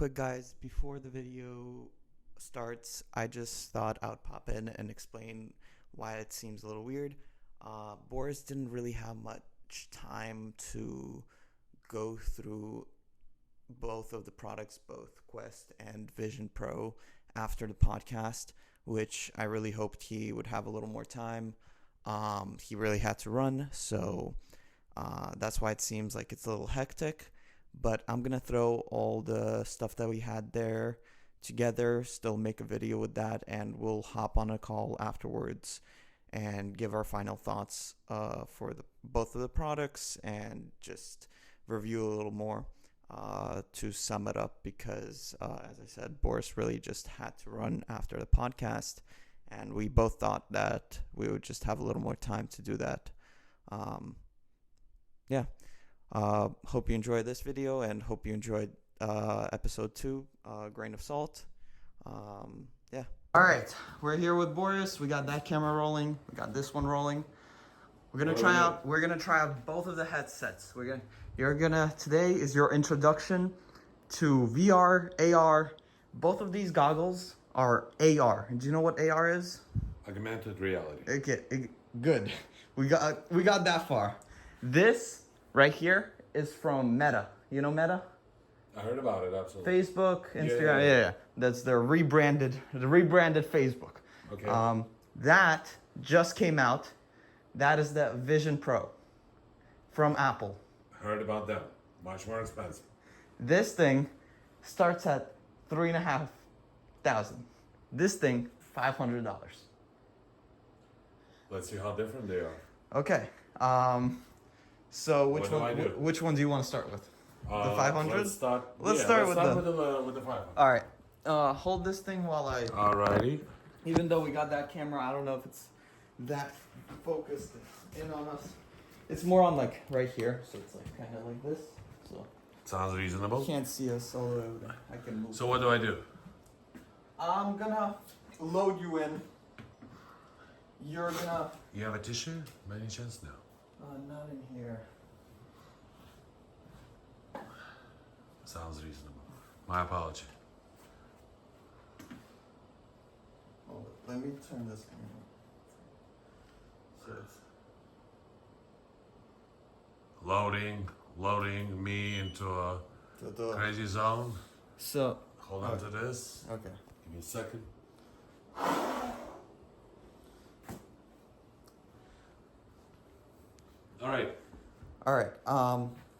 quick, guys, before the video starts, I just thought I would pop in and explain why it seems a little weird. Boris didn't really have much time to go through both of the products, both Quest and Vision Pro, after the podcast, which I really hoped he would have a little more time. He really had to run, so that's why it seems like it's a little hectic. But I'm going to throw all the stuff that we had there together, still make a video with that, and we'll hop on a call afterwards and give our final thoughts for both of the products and just review a little more to sum it up because, as I said, Boris really just had to run after the podcast, and we both thought that we would just have a little more time to do that. Hope you enjoyed this video and hope you enjoyed episode 2, Grain of Salt. All right, we're here with Boris. We got that camera rolling. We got this one rolling. We're gonna try out both of the headsets. Today is your introduction to VR, AR. Both of these goggles are AR. Do you know what AR is? Augmented reality. Okay, good. We got that far. This right here is from Meta. You know Meta? I heard about it, absolutely. Facebook, Instagram, yeah. That's the rebranded Facebook. Okay. That just came out. That is the Vision Pro from Apple. Heard about them. Much more expensive. This thing starts at $3,500. This thing, $500. Let's see how different they are. Okay. So which one do you want to start with? The 500? Let's start with the 500. All right. Hold this thing while I. Alrighty. Even though we got that camera, I don't know if it's that focused in on us. It's more on like right here, so it's like kind of like this. So Sounds reasonable. you can't see us all the way over there. I can move. So what do I do? I'm gonna load you in. You're gonna. You have a tissue? By any chance? No. Not in here. Sounds reasonable. My apology. Hold it. Let me turn this thing on. So it's Loading me into a crazy zone. so. Hold on to this. Okay. Give me a second. All right.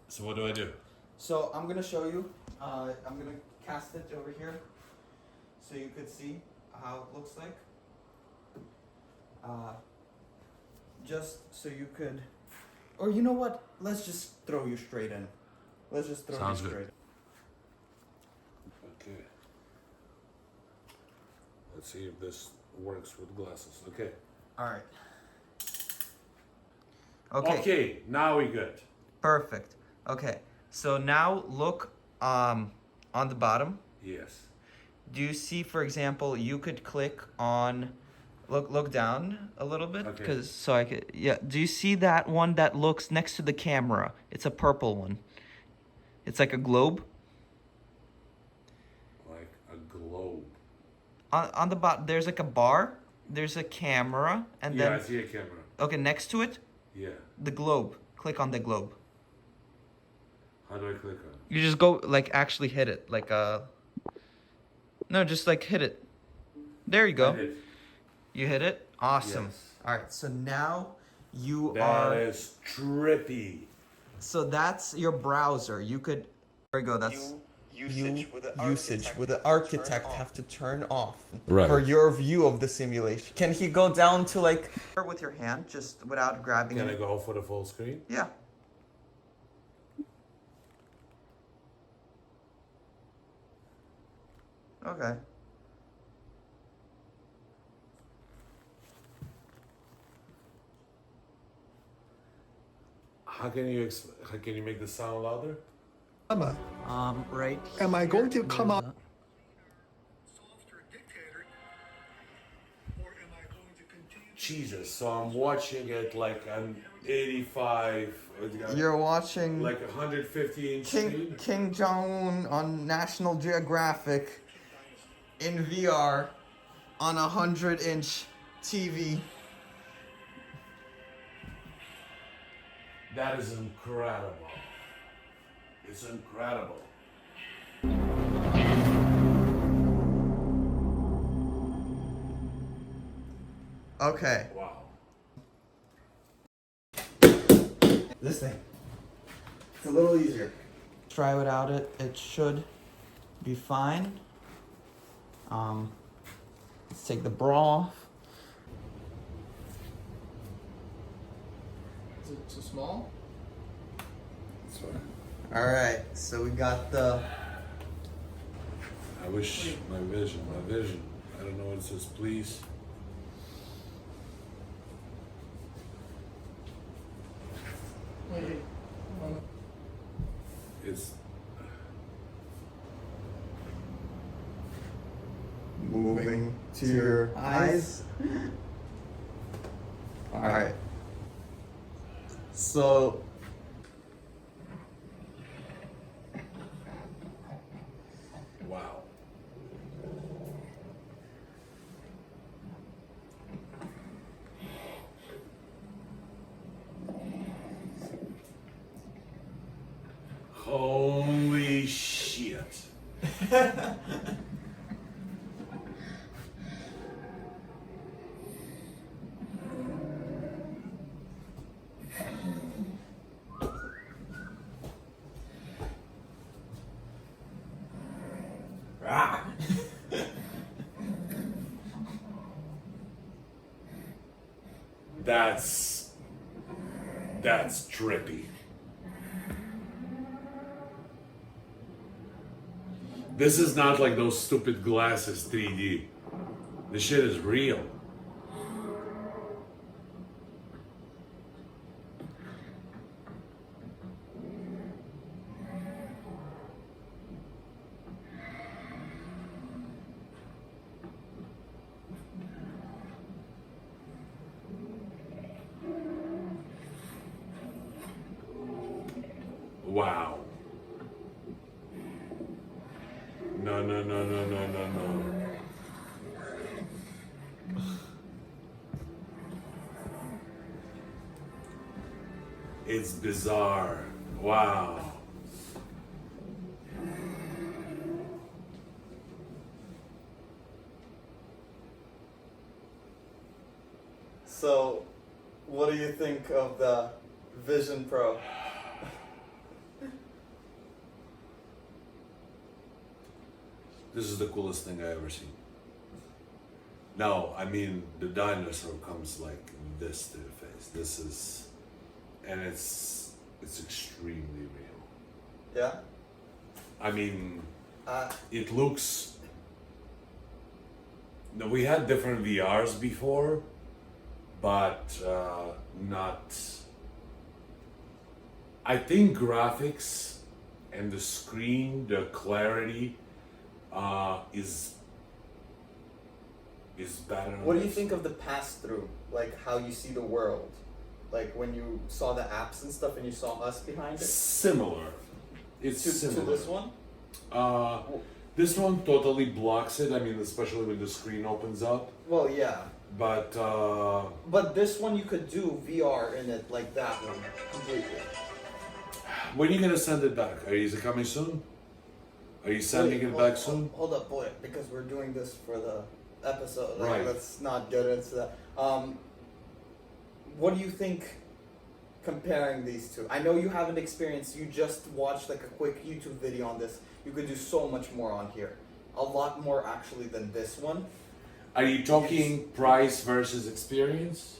So what do I do? So I'm gonna show you. I'm gonna cast it over here, so you could see how it looks like. Just so you could, or you know what? Let's just throw you straight in. Let's just throw Sounds you good. straight in. Okay. Let's see if this works with glasses. Okay. All right. Okay. Now we good. Perfect. Okay. So now look on the bottom. Yes. Do you see, for example, you could click on, look down a little bit, Okay. Do you see that one that looks next to the camera? It's a purple one. It's like a globe. Like a globe. On the bottom, there's like a bar. There's a camera, and Yeah, then I see a camera. okay, next to it, Yeah. the globe. Click on the globe. How do I click on it? You just go actually hit it, no, just hit it. There you go. I did. You hit it? Awesome. Yes. All right, so now you That are... is trippy. So that's your browser. You could... There you go, that's... Usage with the architect have to turn off Right. for your view of the simulation. Can he go down to with your hand, just without grabbing Can I it? go for the full screen? Yeah. Okay. How can you make the sound louder? Right. Am I going to come up? Softer dictator, or am I going to continue Jesus, so I'm watching it like an 85. You're watching like 150 inch screen. King Jong-un on National Geographic in VR on a 100-inch TV. That is incredible. It's incredible. Okay. Wow. This thing. It's a little easier. Try without it. It should be fine. Let's take the bra off. Is it too small? That's fine. Alright, so we got the... I wish my vision. I don't know what it says, please. It's moving to your eyes. Alright. So... wow. Holy shit. Ah. That's trippy. This is not like those stupid glasses 3D. This shit is real. Wow. No. It's bizarre. Wow. So, what do you think of the Vision Pro? This is the coolest thing I ever seen. No, I mean the dinosaur comes like this to the face. This is, and it's extremely real. Yeah? I mean, it looks. No, we had different VRs before, but not. I think graphics and the screen, the clarity, is better. What do you think of the pass through? Like how you see the world? Like when you saw the apps and stuff and you saw us behind it? Similar. It's similar. To this one? This one totally blocks it. I mean, especially when the screen opens up. Well, yeah. But this one you could do VR in it like that one completely. When are you gonna send it back? Is it coming soon? Are you sending it back soon? Hold up, boy, because we're doing this for the episode. Like, right. Let's not get into that. What do you think comparing these two? I know you haven't experienced, you just watched like a quick YouTube video on this. You could do so much more on here. A lot more actually than this one. Are you talking price versus experience?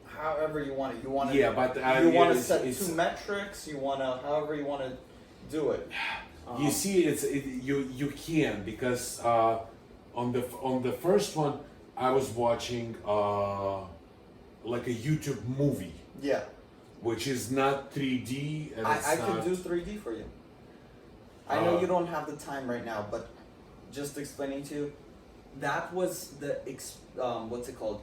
However you want it. You want to. Yeah, but you want to set two metrics. You want to, however you want to do it. You see, you can, because on the first one I was watching like a YouTube movie. Yeah. Which is not 3D. And I could do 3D for you. I know you don't have the time right now, but just explaining to you, that was what's it called?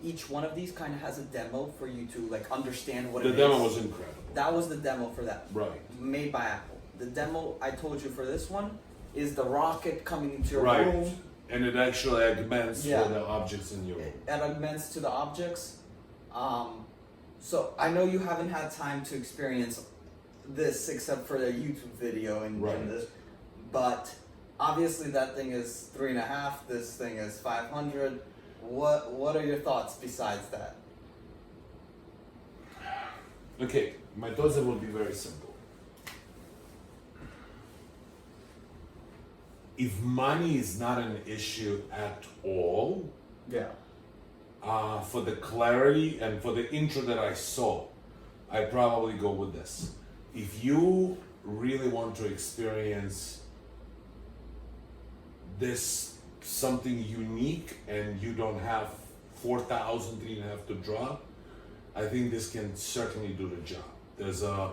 Each one of these kind of has a demo for you to like understand what The it is. demo was incredible. That was the demo for that. Right. Made by Apple. The demo I told you for this one is the rocket coming into your Right. room. And it actually augments Yeah. for the objects in your room. It augments to the objects. So I know you haven't had time to experience this except for the YouTube video and Right. this, but obviously that thing is 3.5. This thing is 500. What are your thoughts besides that? Okay, my thoughts will be very simple. If money is not an issue at all, Yeah. for the clarity and for the intro that I saw, I'd probably go with this. If you really want to experience this something unique and you don't have 4,000 to draw, I think this can certainly do the job. There's I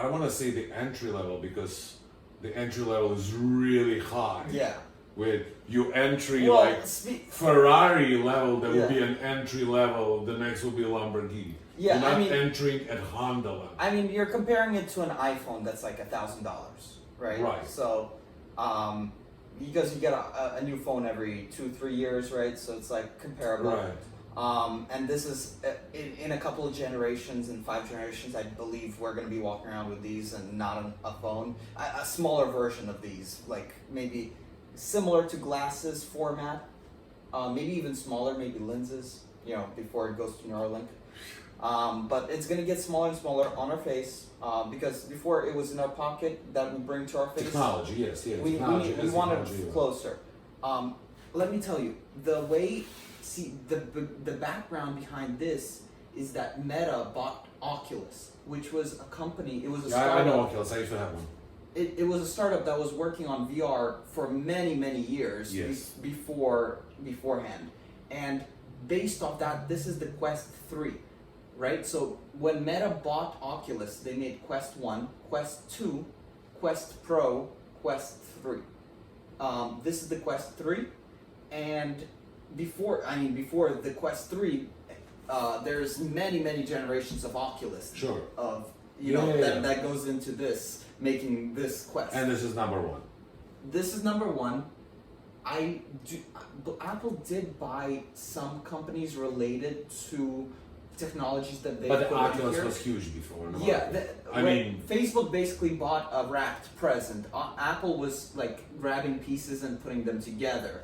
don't want to say the entry level because the entry level is really high. Yeah. With your entry Well, like Ferrari level, there will be an entry level. The next will be a Lamborghini. Yeah, You're not I mean- entering at Honda level. I mean, you're comparing it to an iPhone that's like $1,000, right? Right. So, because you get a new phone every 2-3 years, right? So it's like comparable. Right. And this is in a couple of generations, in 5 generations, I believe we're going to be walking around with these and not a phone. A smaller version of these, like maybe similar to glasses format, maybe even smaller, maybe lenses, before it goes to Neuralink. But it's going to get smaller and smaller on our face because before it was in our pocket that we bring to our face. Technology, yes. We Technology want technology. it closer. Let me tell you, the background behind this is that Meta bought Oculus, which was a company. It was a startup. I know Oculus. I used to have one. It was a startup that was working on VR for many years Yes. beforehand, and based off that, this is the Quest 3, right? So when Meta bought Oculus, they made Quest 1, Quest 2, Quest Pro, Quest 3. This is the Quest 3, and before the Quest 3, there's many generations of Oculus. Sure. That goes into this, making this Quest. And this is number one. This is number one. Apple did buy some companies related to technologies that they But the put in Oculus here. was huge before. in the Yeah, market. Facebook basically bought a wrapped present. Apple was like grabbing pieces and putting them together.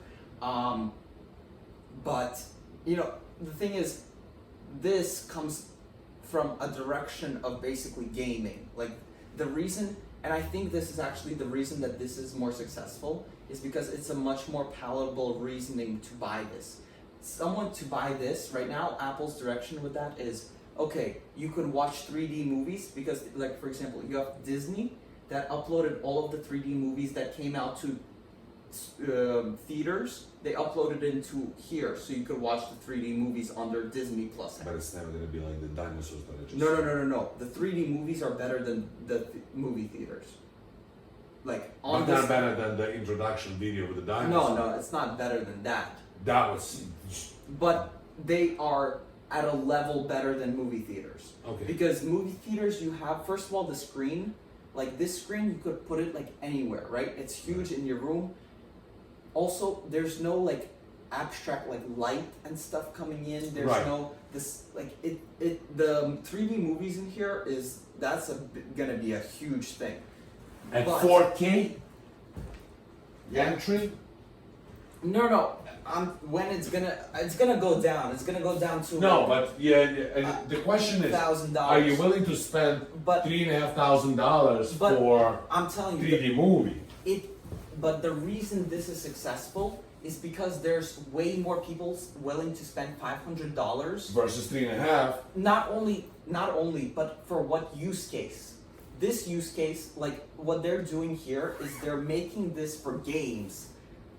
But the thing is, this comes from a direction of basically gaming. Like the reason, and I think this is actually the reason that this is more successful, is because it's a much more palatable reasoning to buy this. Someone to buy this right now, Apple's direction with that is, okay, you could watch 3D movies because, like for example, you have Disney that uploaded all of the 3D movies that came out to theaters. They uploaded into here, so you could watch the 3D movies on their Disney Plus app. But it's never going to be like the dinosaurs that I just No. The 3D movies are better than the movie theaters. Like on But this. not better than the introduction video with the dinosaurs. No, it's not better than that. That was But they are at a level better than movie theaters. okay. Because movie theaters, you have, first of all, the screen. Like this screen, you could put it like anywhere, right? It's huge in your room. Also, there's no like abstract like light and stuff coming in. There's Right. no this like the 3D movies in here that's gonna be a huge thing. At But- 4K Yeah. entry. No. When it's gonna go down. It's gonna go down to No, but and the question is, $1,000. are you willing to spend But $3,500 But- for I'm telling you, 3D movie? But the reason this is successful is because there's way more people willing to spend $500. Versus 3.5. Not only, but for what use case? This use case, like what they're doing here, is they're making this for games,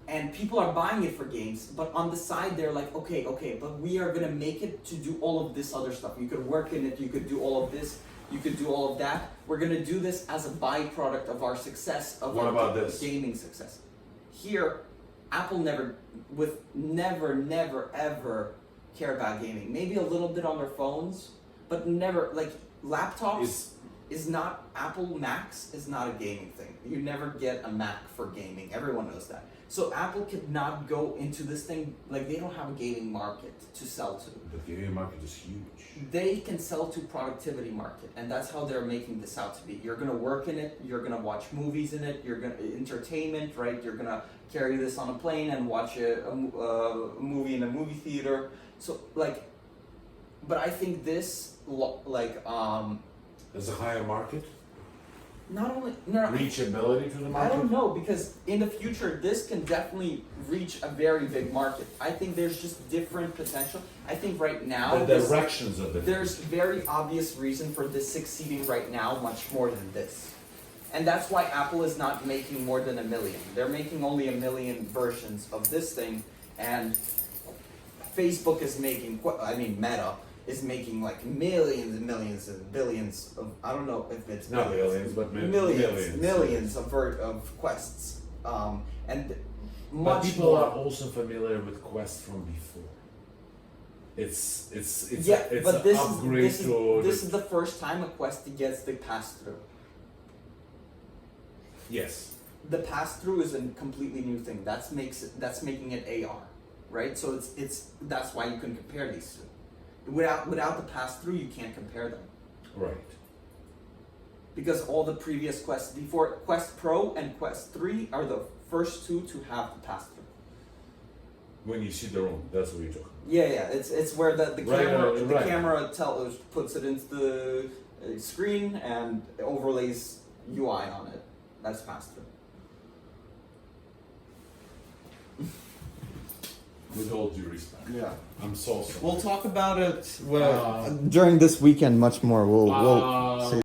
and people are buying it for games. But on the side, they're like, okay, but we are gonna make it to do all of this other stuff. You could work in it. You could do all of this. You could do all of that. We're gonna do this as a byproduct of our success, of What our about this? gaming success. Here, Apple never ever care about gaming. Maybe a little bit on their phones, but never like laptops. Is not Apple Macs is not a gaming thing. You never get a Mac for gaming. Everyone knows that. So Apple could not go into this thing like they don't have a gaming market to sell to. The gaming market is huge. They can sell to productivity market, and that's how they're making this out to be. You're gonna work in it. You're gonna watch movies in it. You're gonna entertainment, right? You're gonna carry this on a plane and watch a movie in a movie theater. So like, but I think this There's a higher market? not only Reachability to the I market? don't know, because in the future this can definitely reach a very big market. I think there's just different potential. I think right now The directions of it. there's very obvious reason for this succeeding right now much more than this. And that's why Apple is not making more than 1 million. They're making only 1 million versions of this thing, and Facebook is making, Meta is making like millions and millions and billions of, I don't know if it's Not billions, but millions of quests. And But much people more. are also familiar with Quest from before. It's Yeah, it's but an this upgrade is to this is the first time a Quest gets the pass through. yes. The pass through is a completely new thing. That's making it AR, right? So it's that's why you can compare these two. Without the pass through, you can't compare them, Right. because all the previous quests before Quest Pro and Quest 3 are the first two to have the pass through. When you see the room, that's what you're talking about. Yeah. It's where the Right, camera right. camera puts it into the screen and overlays UI on it. That's pass through. With all due respect. Yeah. I'm so sorry. We'll talk about it Uh, during this weekend much more. We'll